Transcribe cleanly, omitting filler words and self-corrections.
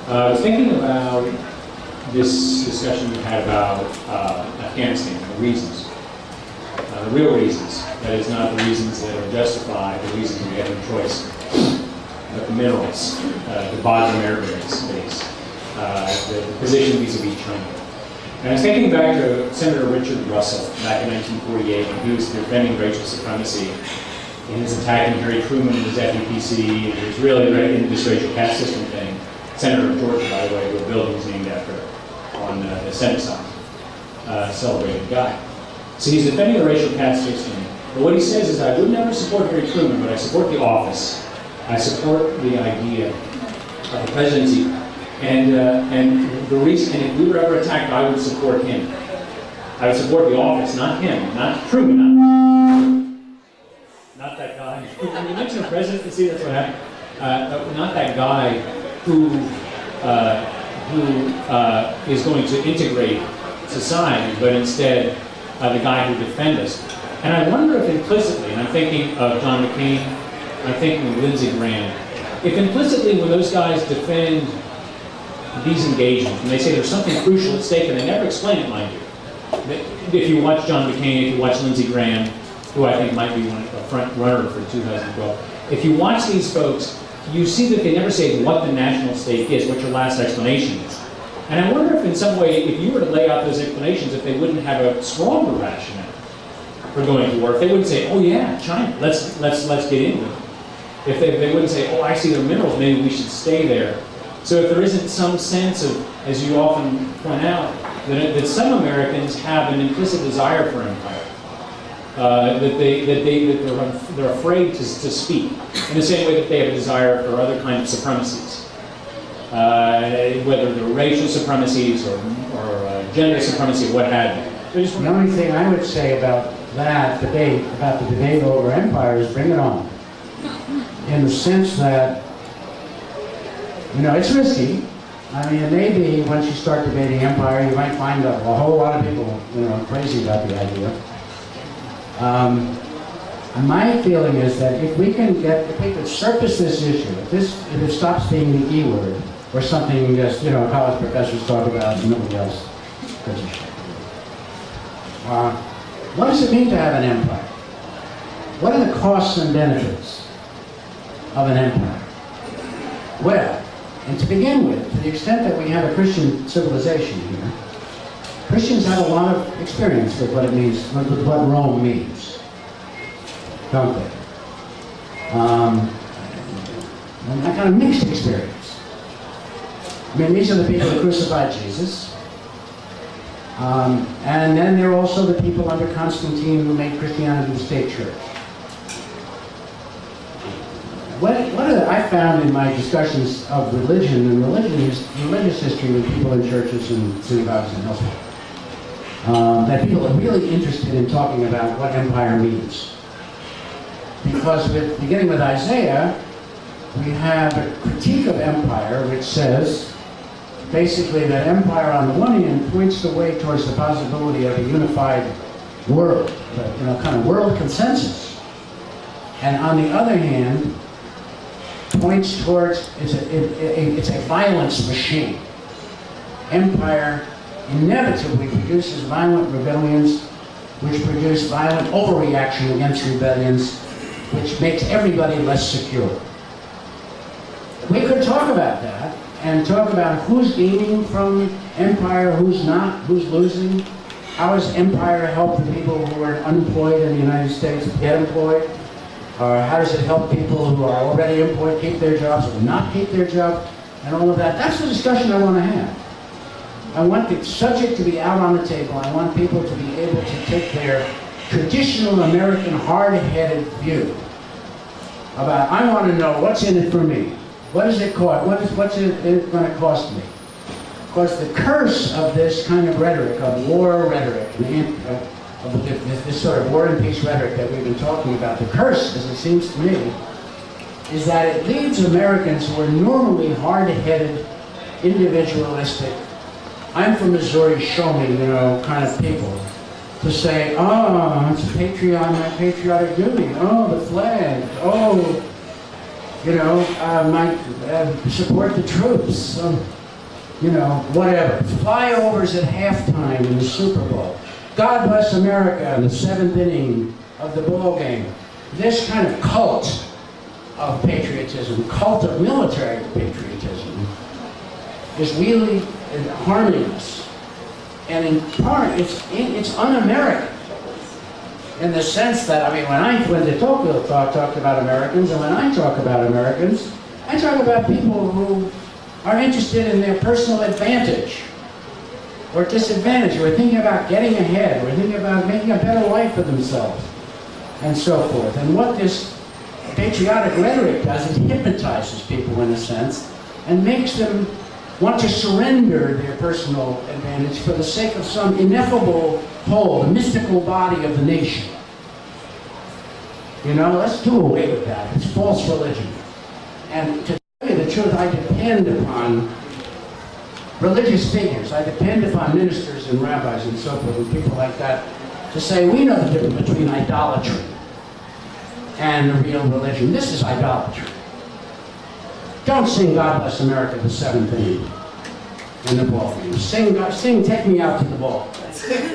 I was thinking about this discussion we had about Afghanistan, the reasons, the real reasons. That is not the reasons that are justified, the reasons we have no choice. But the minerals, the bottom air base, the position vis-a-vis China. And I was thinking back to Senator Richard Russell back in 1948 when he was defending racial supremacy in his attack on Harry Truman and his FEPC, and he was really right into this racial caste system thing. Senator of Georgia, by the way, who a building is named after on the Senate side, celebrated guy. So he's defending the racial caste system. But what he says is, I would never support Harry Truman, but I support the office. I support the idea of the presidency. And the reason, and if we were ever attacked, I would support him. I would support the office, not him, not Truman, not that guy. When you mention the presidency, that's what happened. Not that guy who is going to integrate society, but instead the guy who defends us. And I wonder if implicitly, and I'm thinking of John McCain, I'm thinking of Lindsey Graham, if implicitly when those guys defend these engagements, and they say there's something crucial at stake, and they never explain it, mind you. If you watch John McCain, if you watch Lindsey Graham, who I think might be a front runner for 2012, if you watch these folks, you see that they never say what the national stake is, what your last explanation is. And I wonder if in some way, if you were to lay out those explanations, if they wouldn't have a stronger rationale for going to war. If they wouldn't say, oh yeah, China, let's get into it. If they wouldn't say, oh, I see their minerals, maybe we should stay there. So if there isn't some sense of, as you often point out, that some Americans have an implicit desire for empire, that they're afraid to speak, in the same way that they have a desire for other kinds of supremacies, whether they're racial supremacies or gender supremacy, what have you. The only thing I would say about that debate, about the debate over empire, is bring it on. In the sense that, it's risky. I mean, it may be once you start debating empire, you might find a whole lot of people, crazy about the idea. My feeling is that if we could surface this issue, if it stops being the E word, or something just, college professors talk about and nobody else gives a shit. What does it mean to have an empire? What are the costs and benefits of an empire? Well, and to begin with, to the extent that we have a Christian civilization here, Christians have a lot of experience with what it means, with what Rome means, don't they? And that kind of mixed experience. I mean, these are the people who crucified Jesus. And then there are also the people under Constantine who made Christianity the state church. What I found in my discussions of religion and religious history with people in churches and synagogues and elsewhere, that people are really interested in talking about what empire means. Because beginning with Isaiah, we have a critique of empire which says, basically, that empire on the one hand points the way towards the possibility of a unified world, kind of world consensus. And on the other hand, points towards, it's a violence machine. Empire inevitably produces violent rebellions, which produce violent overreaction against rebellions, which makes everybody less secure. We could talk about that, and talk about who's gaining from empire, who's not, who's losing. How does empire help the people who are unemployed in the United States get employed? Or how does it help people who are already employed keep their jobs or not keep their job? And all of that. That's the discussion I want to have. I want the subject to be out on the table. I want people to be able to take their traditional American hard-headed view about, I want to know what's in it for me. What does it cost? What's it going to cost me? Of course, the curse of this kind of rhetoric, of war rhetoric, of this sort of war and peace rhetoric that we've been talking about, the curse, as it seems to me, is that it leads Americans who are normally hard-headed, individualistic, I'm from Missouri, show me, kind of people, to say, oh, it's my patriotic duty, oh, the flag, oh, support the troops. you know, whatever. Flyovers at halftime in the Super Bowl. God bless America in the 7th inning of the ball game. This kind of cult of patriotism, cult of military patriotism, is really harming us. And in part, it's un-American. In the sense that, I mean, when the Tocqueville talked about Americans, and when I talk about Americans, I talk about people who are interested in their personal advantage or disadvantage, who are thinking about getting ahead, or thinking about making a better life for themselves, and so forth. And what this patriotic rhetoric does is hypnotizes people in a sense, and makes them want to surrender their personal advantage for the sake of some ineffable whole, the mystical body of the nation. You know, let's do away with that. It's false religion. And to tell you the truth, I depend upon religious figures. I depend upon ministers and rabbis and so forth, and people like that, to say, we know the difference between idolatry and the real religion. This is idolatry. Don't sing God Bless America the 7th inning in the ball game. Sing Take Me Out to the Ball.